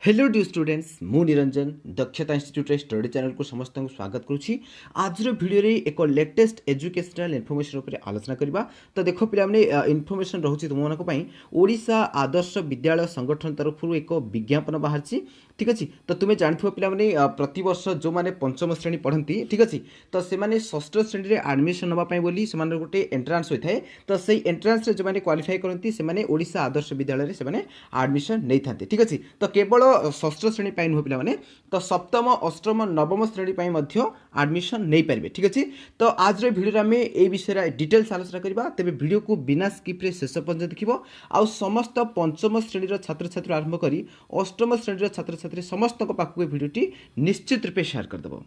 Hello dear students मु निरंजन दक्षता institute study channel को समस्त को स्वागत करुच्ची। आज भिडियो रे एक लेटेस्ट एजुकेशनल इनफॉरमेशन उपर आलोचना करबा। तो देखो पिला माने इनफॉरमेशन रहउची तुम मानको पई ओडिशा आदर्श विद्यालय संगठन तरफ एक विज्ञापन बाहरची। ठीक अछि। तो तुम्हें जानथिबो पिला माने प्रति वर्ष जो माने पंचम श्रेणी पढ़ंती ठीक अछि तो से माने षष्ठ श्रेणी रे एडमिशन नबा पई बोली से माने गोटे एंट्रांस होय थाए। तो सेही एंट्रांस रे जो माने क्वालिफाई करंती से माने ओडिशा आदर्श विद्यालय रे से माने एडमिशन नै थांते। ठीक अछि। तो केवल षष्ठ श्रेणी पाई नुह पिला माने तो सप्तम अष्टम नवम श्रेणी पाई मध्य एडमिशन नै पारबे। ठीक अछि। तो आज रे वीडियो रे हमें ए विषय रे डिटेल्स आलोचना करबा। तबे वीडियो को बिना स्किप रे शेष पर्यंत देखिबो। आ समस्त पंचम श्रेणी रो छात्र छात्री आरंभ करी अष्टम श्रेणी रो छात्र छात्री समस्त को पाखु ए वीडियोटी निश्चित रूपे शेयर कर देबो।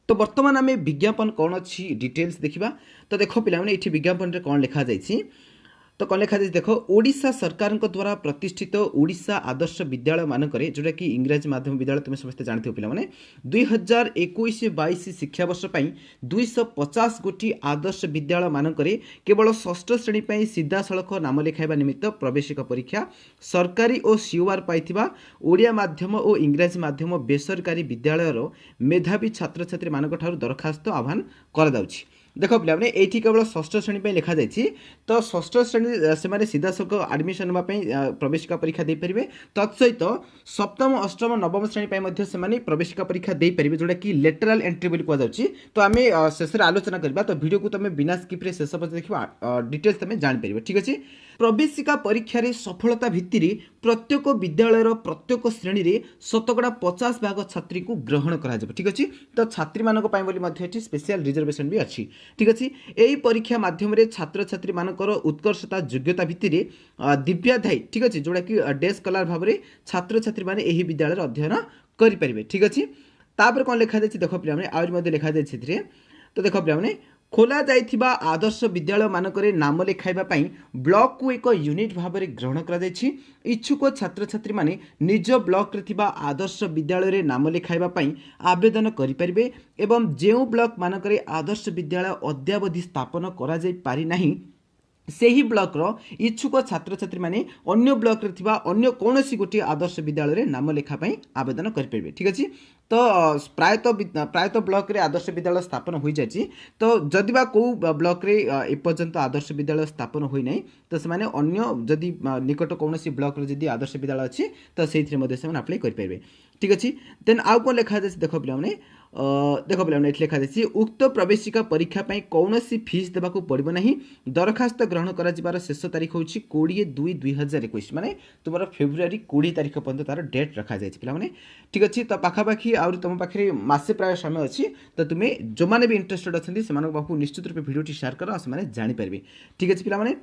तो वर्तमान आम विज्ञापन कौन अच्छी डिटेल्स देखा। तो देखो पिला माने एठी विज्ञापन रे कौन लिखा जाइछि। तो कौन लिखा देख ओडिशा सरकार द्वारा प्रतिष्ठित ओडिशा आदर्श विद्यालय मानक जोटा कि इंग्राजी माध्यम विद्यालय तुम समस्त जानते पे 2021-22 शिक्षावर्ष 250 गोटी आदर्श विद्यालय मानक केवल षष्ठ श्रेणी पर सीधा सड़क नाम लिखाइबा निमित्त प्रवेशिका परीक्षा सरकारी और सीओआर पाइथिबा ओडिया माध्यम और इंग्राजी माध्यम बेसरकारी विद्यालय मेधावी छात्र छात्री मानक ठारू दरखास्त आह्वान कर। देख पे ये केवल षष्ठ श्रेणी पर लिखा जाइए। तो षष्ठ श्रेणी से सीधा सड़क आडमिशन नापी प्रवेशिका परीक्षा दे पारे। तत्सहित सप्तम अष्टम नवम श्रेणी पर से प्रवेशिका परीक्षा दे पारे जोटा कि लेटराल एंट्री बोली कहुच्छी। तो आम शेष आलोचना करवा। तो वीडियो को तुम बिना स्किप रे शेष पर्यंत देखा डिटेल्स तुम जापर। ठीक अच्छे। प्रवेशिका परीक्षा रे सफलता भित्ति प्रत्येक विद्यालय प्रत्येक श्रेणी रे शतकड़ा 50 भाग छात्री को ग्रहण करा। ठीक अच्छे। तो छात्री मानक पई बोली मध्ये एठी स्पेशल रिजर्वेशन भी अच्छी। ठीक अच्छे। यही परीक्षा माध्यम छात्र छात्री मानकर उत्कर्षता योग्यता भित्ति दिव्याधायी ठीक अच्छे जोटा कि डे स्कॉलर भाव में छात्र छात्री माने यही विद्यालय अध्ययन करें। ठीक अच्छे। तापर कौन लिखा जाए देख पे आज लिखा जाए। तो देख पे खोला जाइथिबा आदर्श विद्यालय मानकरे नाम लिखाइबा पई ब्लॉक को एक यूनिट भाव में ग्रहण करा जायछि। इच्छुक छात्र छात्री माने निज ब्लॉक रे थिबा आदर्श विद्यालय रे नाम लिखाइबा पई आवेदन करि परिबे एवं जेउ ब्लॉक मानकरे आदर्श विद्यालय अद्यावधि स्थापन करा जाय पारि नाही सेही ब्लॉक रो इच्छुक छात्र छात्री माने अन्य ब्लॉक रे थिबा अन्य कोनोसी गोटे आदर्श विद्यालय रे नाम लेखा पई आवेदन करि परिबे। ठीक अछि। तो प्रायतः ब्लॉक रे आदर्श विद्यालय स्थापन हो जाए। तो जदि बा को ब्लॉक रे एपर्यंत आदर्श विद्यालय स्थापन होई नै तो से माने अन्य जदि निकट कोनोसी ब्लॉक रे जदि आदर्श विद्यालय अछि तो सेहिथि मध्ये से अप्लाई करि परिबे। ठीक अछि। देन आउ को लिखा जाय देखो पिला माने देखो पे लिखा जाए उक्त प्रवेशिका परीक्षा पर कौन फीस देवाक पड़ो ना। दरखास्त ग्रहण कर शेष तारीख हूँ 20/2/2021 माने तुम फेब्रुआरी 20 तारीख पर्यंत तार डेट रखा जाए पे। ठीक अच्छे। तो पाखापाखि आउरी तुम पाखे मासे प्राय समय अच्छी। तो तुम्हें जो मैंने भी इंटरेस्टेड अच्छे से निश्चित रूप वीडियो शेयर कर जानीपारे। ठीक अच्छे। पे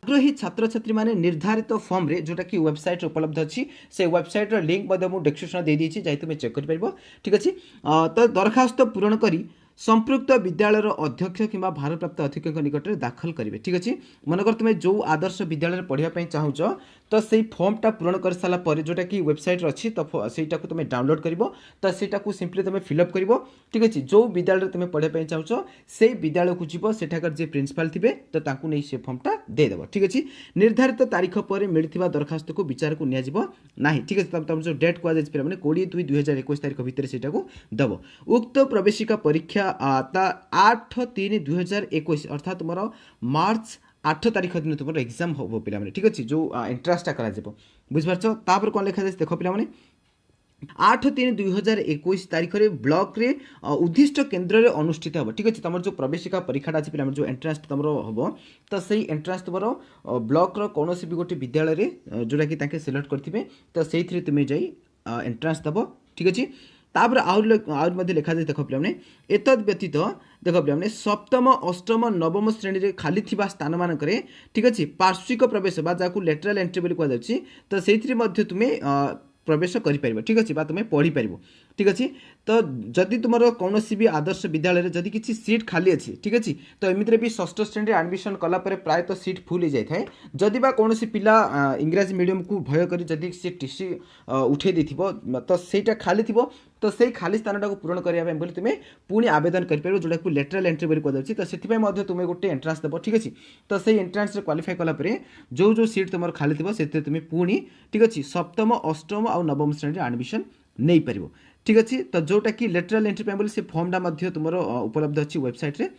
आग्रही छात्र छात्री माने निर्धारित फॉर्म रे जोटा कि वेबसाइट उपलब्ध अच्छी से वेबसाइट लिंक डिस्क्रिप्शन दे दी जाए तुम चेक कर। ठीक अच्छे। तो दरखास्त पूरण करी संपृक्त विद्यालय अध्यक्ष कि भारप्राप्त अध्यक्ष निकट में दाखल करेंगे। ठीक अच्छे। मनकर तुम्हें जो आदर्श विद्यालय पढ़ाई चाहूच तो से फॉर्मटा पूरण कर सारापर जोटा कि वेबसाइट अच्छी तो सहीटा को तुम डाउनलोड कर तो सहीटा को सिंपली तुम फिलअप कर। ठीक अच्छे। जो विद्यालय तुम पढ़ाई चाहूच से विद्यालय को जीव सेठाकर जे प्रिंसिपाल थे तो नहीं से फॉर्मटा देदेव। ठीक अच्छे। निर्धारित तारीख पर मिलता दरखास्त को विचार को नहीं। ठीक है। तुम जो डेट कहुए 20/2/2021 तारीख भितर से दब। उक्त प्रवेशिका परीक्षा 8/3/2021 अर्थात तुम मार्च 8 तारीख दिन तुम एग्जाम हम पे। ठीक अच्छे। जो एंट्रांसटा कर बुझिपार कौन लिखा जाए देख पे 8/3/2021 तारीख में ब्लॉक रे उद्दिष्ट केन्द्र रे अनुष्ठित हम। ठीक अच्छे। तुम जो प्रवेशिका परीक्षा अच्छी पे जो एंट्रांस तुम हम तो सही एंट्रांस तुम ब्लॉक रो कौन भी गोटे विद्यालय रे जोटा कि सिलेक्ट करेंगे तो से तुम्हें जाई एंट्रांस दब। ठीक अच्छे। तापर आउर लिखा जाए देख पे एतद व्यतीत देख पे सप्तम अष्टम नवम श्रेणी रे खाली थिबा स्थान मानक ठीक अच्छे पार्श्विक प्रवेश जहाँ लेटराल एंट्री बोली कहुच्छी तो से तुम्हें प्रवेश करें। ठीक अच्छे। तुम्हें पढ़ी पार। ठीक अच्छे। तो जदि तुम कौन भी आदर्श विद्यालय जदि किसी सीट खाली अच्छी ठीक अच्छे तो एमती भी षष्ठ श्रेणी एडमिशन कलापर प्रायतः सीट फुल हो जाए। जदि बा कौन पिला इंग्राजी मीडियम को भय कर जदि सी टीसी उठे तो सहीटा खाली थी तो से खाली स्थानटा को पूरण करने बोली तुम्हें पुणी आवेदन कर जोटा को लेटराल एंट्री बोली कहुच्छी तो से तुम्हें गोटे एंट्रांस देव। ठीक अच्छे। तो से एंट्रांस क्वालिफाई कलापर जो सीट तुम खाली थी से तुम्हें पुणी ठीक अच्छे सप्तम अष्टम आ नवम श्रेणी एडमिशन नहीं पारिबो। ठीक अच्छे तो जोटा कि लेटराल एंट्री पे से फॉर्मटा मध्य तुम उपलब्ध अच्छी वेबसाइट रे।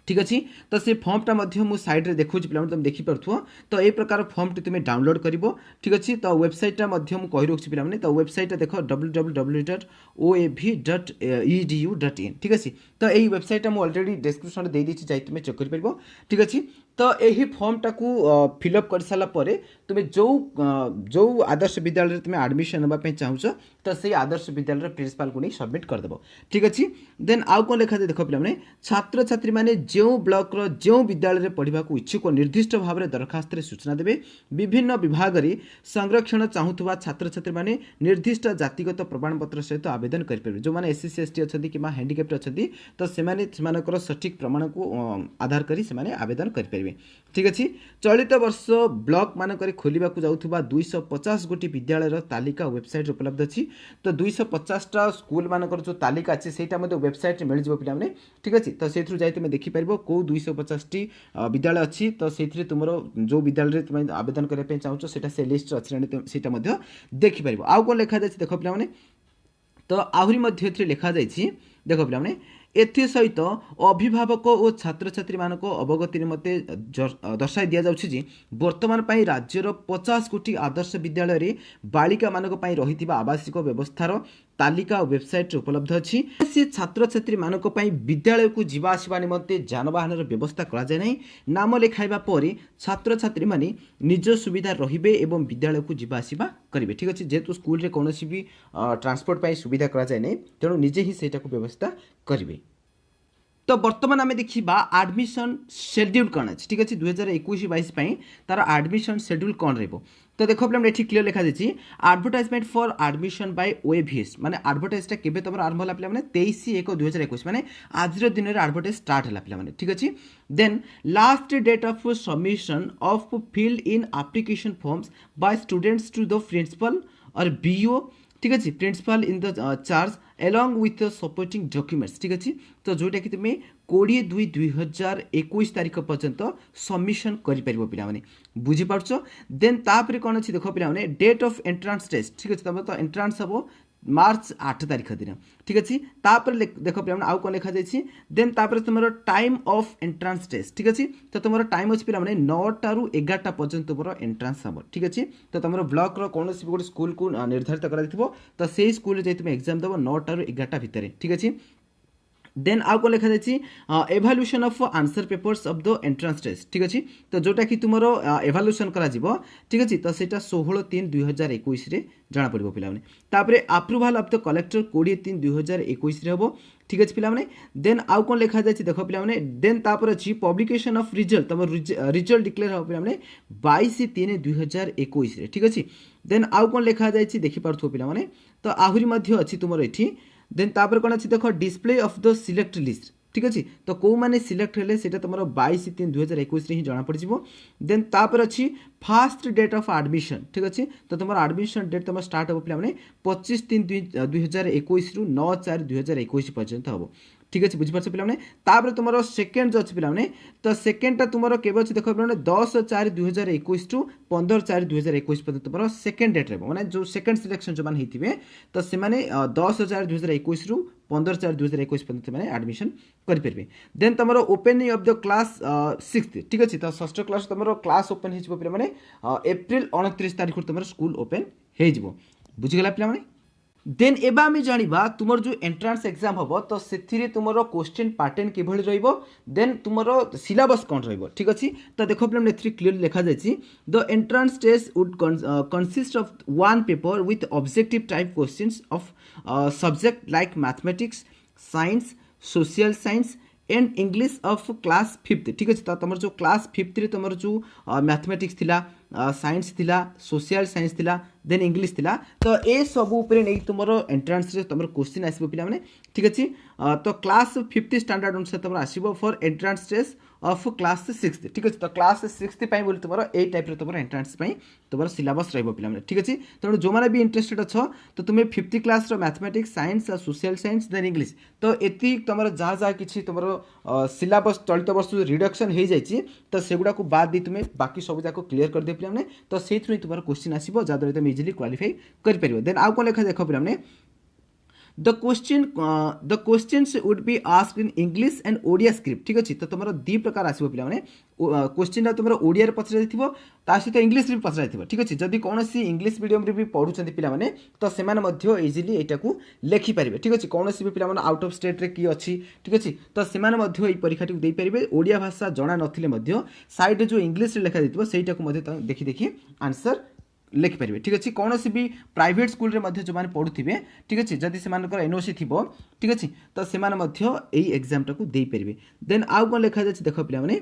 ठीक अच्छे तो से फॉर्मटा मु साइड रे देखो पे तुम देखिपरथु तो ये प्रकार फॉर्म टी तुम डाउनलोड कर। ठीक अच्छे तो वेबसाइटा मध्य कही रखी पे तो वेबसाइट देख www.oav.edu.in। ठीक अच्छे तो यही वेबसाइटा मुझे अलरेडी डिस्क्रिप्शन दे दी जाए तुम चेक कर। ठीक अच्छे तो यही फॉर्मटा को फिलअप कर सारापर तुम जो जो आदर्श विद्यालय तुम एडमिशन नापी चाहूच तो से आदर्श विद्यालय प्रिंसिपाल को नहीं सबमिट करदेव। ठीक अच्छे देन आउ कौन लिखा देख पे छात्र छात्री मैंने जो ब्लॉक जो विद्यालय पढ़ा इच्छुक निर्दिष्ट भाव में दरखास्त सूचना देवे। विभिन्न विभाग में संरक्षण चाहूबा छात्र छात्री मैंने निर्दिष्ट जातिगत प्रमाणपत्र सहित आवेदन करेंगे। जो मैंने SC ST अच्छा कि हैंडिकेप्ट अच्छा तो से सठिक प्रमाण को आधार कर आवेदन करेंगे। ठीक अच्छे चलित वर्ष ब्लॉक मानक खोलने जाऊा 250 गोटी विद्यालय तालिका वेबसाइट उपलब्ध अच्छी। तो 250टा स्कूल मानकर जो तालिका अच्छे से वेबसाइट मिल जाए पे। ठीक अच्छे तो से तुम देखिपर कौ 250 टी विद्यालय अच्छी तो से तुम जो विद्यालय तुम आवेदन करने चाहो से लिस्ट अच्छी से देखिपर। आउ कौन लिखा जाए देख पे तो आहरी लिखा जाए देख पे एसहित अभिभावक और छात्र छात्री मान अवगति निमते दर्शाई दि जाऊँगी बर्तमान राज्यर 50 कोटी आदर्श विद्यालय बालिका मानक रही आवासिक व्यवस्थार तालिका वेबसाइट उपलब्ध अच्छी। से छात्र छात्री मानक विद्यालय को जीवा आसवा निमंते जानवाहन व्यवस्था करा जाए नहीं। नाम लिखाइबा पर छात्र छात्री माने निज सुविधा रहिबे एवं विद्यालय को जीवा आसवा करेंगे। ठीक अच्छे जेहेतु स्कूल रे कौन भी ट्रांसपोर्ट सुविधा करा जाए नहीं तेणु निजे ही सेटा को व्यवस्था करेंगे। तो बर्तमान आम देखा एडमिशन शेड्यूल कौन अच्छे। ठीक अच्छे 2021-22 तार एडमिशन शेड्यूल कौन रही। तो देखो पे ये क्लियर लिखा जाए advertisement for admission by OAVS माने एडवर्टाइजटा केबे तुम आरंभ होला पे 23/1/2021 माने आज दिन में एडवर्टाइज स्टार्ट होला पे। ठीक अच्छे then last date of submission of filled in application forms by students to the principal और BO। ठीक अच्छे principal in the charge along with supporting documents. ठीक अच्छे तो जोटा कि तुम 20/2/2021 तारीख पर्यंत सबमिशन कर पे बुझीपार। देन तापर कौन अच्छी देख पे डेट ऑफ एंट्रांस टेस्ट। ठीक अच्छे तुम तो एंट्रांस हम मार्च 8 तारीख दिन। ठीक अच्छे तापर देख पे आउ कौन लिखा जाए देन तापर तुम टाइम ऑफ एंट्रांस टेस्ट। ठीक अच्छे तो तुम टाइम अच्छे पे 9टा ରୁ 11टा पर्यंत तुम एंट्रांस हम। ठीक अच्छे तो तुम ब्लॉक कौन भी गोटे स्कूल को निर्धारित कर तो से स्कूल जाए तुम एग्जाम देव 9टा ରୁ 11टा भितर। ठीक अच्छे देन आउ कौन लिखा जाए evaluation of answer papers of the entrance test. ठीक अच्छे तो जोटा कि तुम एभाल्यूशन करा जीवो। ठीक अच्छे तो सेटा 16/3/2021 रे जाना पड़ो पे। तापर अप्रूवाल ऑफ द कलेक्टर 20/3/2021 हम। ठीक अच्छे पे देन आउ कौन लिखा जाए देख पे देन तापर अच्छी पब्लिकेशन ऑफ रिजल्ट तुम रिजल्ट डिक्लेयर हम पे 22/3/2021 रे। ठीक अच्छे देन आउ कौन लिखा जाए देखिपार पे तो आहरी अच्छी तुम ये देन तापर कौन अच्छी देख display of the select list. ठीक अच्छे तो कौ मैंने सिलेक्ट हेले से तुम 22/3/2021 ही जना पड़ जाव। देन तापर अच्छी फास्ट डेट ऑफ एडमिशन। ठीक अच्छे तो तुम एडमिशन डेट तुम स्टार्ट हम पे 25/3/2021 ରୁ 9/4/2021 पर्यंत हम। ठीक अच्छे बुझीपार पे तापर तुम सेकेंड जो अच्छे पे तो सेकेंडटा तुम केवे अच्छे देख पे 10/4/2021 ରୁ 15/4/2021 पर्यंत तुम सेकेंड डेट रहा मैंने जो सेकेंड सिलेक्शन जो मैंने होते तो से 10/4/2021 ରୁ 15/4/2021 पर्यंत मैंने एडमिशन करेंगे। देन तुम opening of the class 6th। ठीक अच्छे तो षष्ठ क्लास तुम क्लास ओपन हो पे एप्रिल 29 तारीख तुम स्कूल ओपन हो बुझीगला पे। देन एबा आम जाना तुम जो एंट्रांस एग्जाम हम तो से तुम क्वेश्चन पैटर्न किभली रहिबो देन तुम सिलेबस कौन रहिबो। ठीक अच्छे तो देखो पे क्लियर लिखा जाए the entrance test would consist of one paper with objective type questions of subject like mathematics science social science and English of class 5th। ठीक अच्छे तो तुम जो क्लास 5th रे तुम जो मैथमेटिक्स थिला साइंस थिला सोशल साइंस थिला देन इंग्लिश थिला तो ए सब ऊपर नहीं तुम एंट्रांस रे तुम क्वेश्चन आसो पे। ठीक अच्छे तो क्लास 5th स्टैंडर्ड अनुसार तुम आसो for entrance test of class 6 ठीक अच्छे। तो क्लास 6 पाई बोली तुम ए टाइप तुम एंट्रांस तुम सिलेबस रही ठीक अच्छे। तेणु जो मैंने भी इंटरेस्टेड अच्छ तो तुम्हें 5th class mathematics science social science then English तो ये तुम जहाँ जहाँ कि तुम सिलेबस चलित वर्ष रिडक्शन हो जाए तो सेगुड़ा को बाद दी तुम्हें बाकी सब जाक क्लीयर कर दियो पे तो से तुम क्वेश्चन आसो जहाँद्वारा तुम इजिली क्वालिफाई कर देन आउ कौन लिखा देख पे the questions would be asked in English and Odia script ठीक अच्छे। तो तुम दी प्रकार आसो पे क्वेश्चन तुम ओडिया पचर सहित इंग्लीश भी पचर ठीक अच्छे। जदि कौन इंग्लीश मीडियम भी पढ़ुं पे तो से इजिली यहाँ को लिखिपारे ठीक अच्छे। कौन भी पे आउट ऑफ स्टेट रे किए अच्छी ठीक अच्छे तो से परीक्षा टी देपारे ओडिया भाषा जना ना साइड जो इंग्लीश लिखा जाता देखी देखी आंसर लिखिपारे ठीक अच्छे। कौन भी प्राइवेट स्कूल रे जो मैंने पढ़ुवे ठीक अच्छे जदि से एनओसी थी ठीक अच्छे तो से एग्जाम टाक देपारे देन आउ कौन लिखा जाए देख पे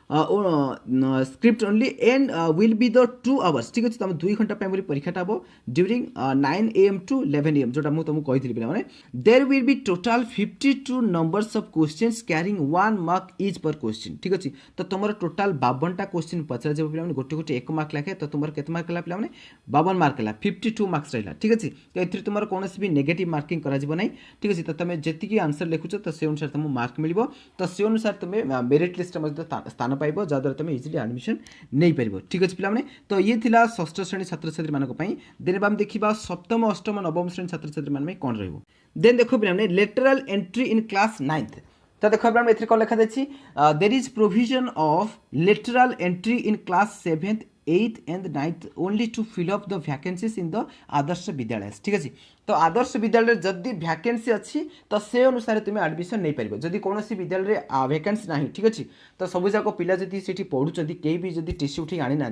script only and will be the 2 hours ठीक अच्छे। तुम 2 घंटा बोली परीक्षाटा हम ड्यूरिंग 9 AM to 11 AM जोटा मुझे तुमको कही पे there will be total 52 numbers of questions carrying 1 mark each per question ठीक अच्छे। तो तुम टोटाल 52टा क्वेश्चन पचर जाए पे गोटे गोटे 1 मार्क लाखे तो तुम के मार्क है पे 52 मार्क है 52 मार्क्स रहा ठीक अच्छे। तो ये तुम कौन भी नेगेटिव मार्किंग करा ठीक अच्छे। तो तुम जी आंसर लिखुच तो से अनुसार तुमको मार्क मिल तो से अनुसार तुम्हें मेरिट लिस्ट स्थान पाइब जहाँद्वारा तुम इजिली एडमिशन नहीं पार ठीक अच्छे पे। तो ये थिला षष्ठ श्रेणी छात्र छात्री मानक देन आम देखा सप्तम अष्टम नवम श्रेणी छात्र छात्री मान कौन रही देन देखो पे lateral entry in class 9th तो देखो पे कौन लिखा जाए there is provision of lateral entry in class 7th 8th and 9th only to fill up the vacancies in the Adarsha Vidyalaya ठीक अच्छे। तो आदर्श विद्यालय जदि वैकेंसी अच्छी तो से अनुसार तुम एडमिशन नहीं पार जदि कौन विद्यालय वैकेंसी ना ठीक अच्छे तो सब जाक पिला जदि से पढ़ुं कई भी जब टीसी उठी आनी ना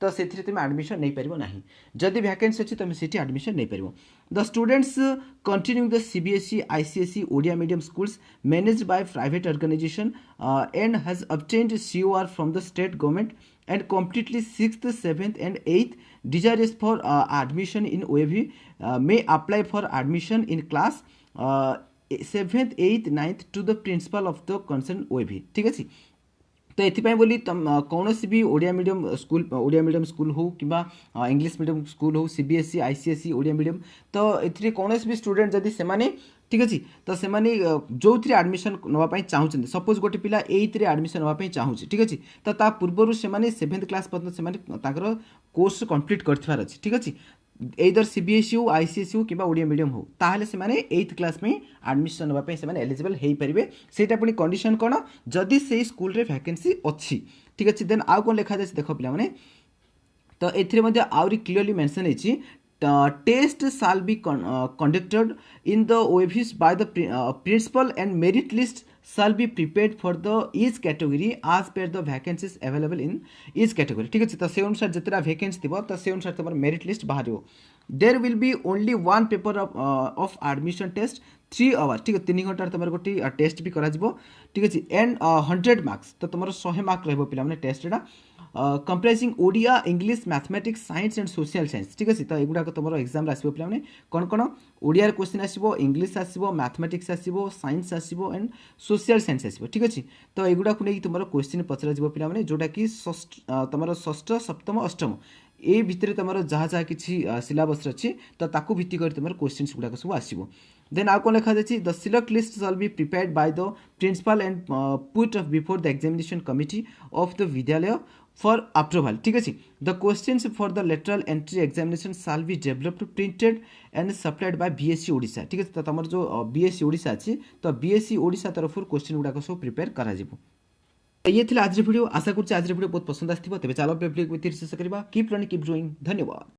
तो से तुम एडमिशन नहीं पार ना जदि वैकेंसी अच्छी तुम से एडमिशन नहीं पार। The students continue the CBSE ICSE Odia medium schools managed by private organization and has obtained COR from the state government and completely 6th, 7th and 8th desirous for admission in OAV may apply for admission in class 7th, 8th, 9th to the principal of the concerned OAV ठीक अच्छे। तो ये बोली कौन भी Odia medium school हो कि English medium school हो CBSE ICSE ओडिया मीडियम तो ये कौन भी स्टूडेंट जदि से ठीक अच्छे तो से जो थी एडमिशन नापी चाहते सपोज गोटे पिला 8th रे एडमिशन नापी चाहूँगी ठीक अच्छे तो ता पूर्वर से 7th क्लास पर्यटन कोर्स कंप्लीट कर अच्छे ठीक अच्छे एदर CBSE हो ICSE हो कि ओडिया मीडियम हो ताहले से 8th क्लास में एडमिशन नापी से एलिजिबल हो पारे सेटा पुणी कंडीशन कौन जदि से स्कूल रे वैकेंसी अच्छी ठीक अच्छे। देन आउ कौन लिखा जाए देख पे तो ये आहरी क्लीयरली मेंशन है test shall be conducted in the OAVs by the principal and merit list shall be prepared for the each category as per the vacancies available in each category ठीक अच्छे। तो से अनुसार जितना वैकेंसी थी तो से अनुसार तुम मेरिट लिस्ट बाहर there will be only 1 paper of admission test 3 hour ठीक है 3 घंटा तुम गोटे टेस्ट भी करा ठीक अच्छे एंड 100 मार्क्स तो तुम 100 मार्क रहा टेस्टा comprising Odia English mathematics science and social science ठीक अच्छे। तो युवा तुम एग्जाम आसो पे कौन कौन ओडिया क्वेश्चन आसो इंग्लिश आसो मैथमेटिक्स आसो साइंस आसो एंड सोशल साइंस आसो ठीक अच्छे। तो युवा को नहीं तुम क्वेश्चन पचर पे जोटा कि तुम षष्ठ सप्तम अष्टम ए भितर तुम जहाँ जहाँ कि सिलेबस अच्छी तो ताकू भित्ति कर तुम क्वेश्चन गुड़ाक सब आसो। देन आउ कौन लिखा जाए the select list shall be prepared by the principal and put before the examination committee of the Vidyalaya for approval ठीक अच्छे। The questions for the lateral entry examination shall be developed printed and supplied by BSc Odisha ठीक है। तो तुम जो BSc Odisha अच्छी तो BSc Odisha तरफ क्वेश्चन गुड़ाक सब प्रिपेयर करा ये आज वीडियो आशा करुँच आज वीडियो बहुत पसंद आसो तेज चलो शेष करवा कीप लर्निंग कीप ग्रोइंग धन्यवाद।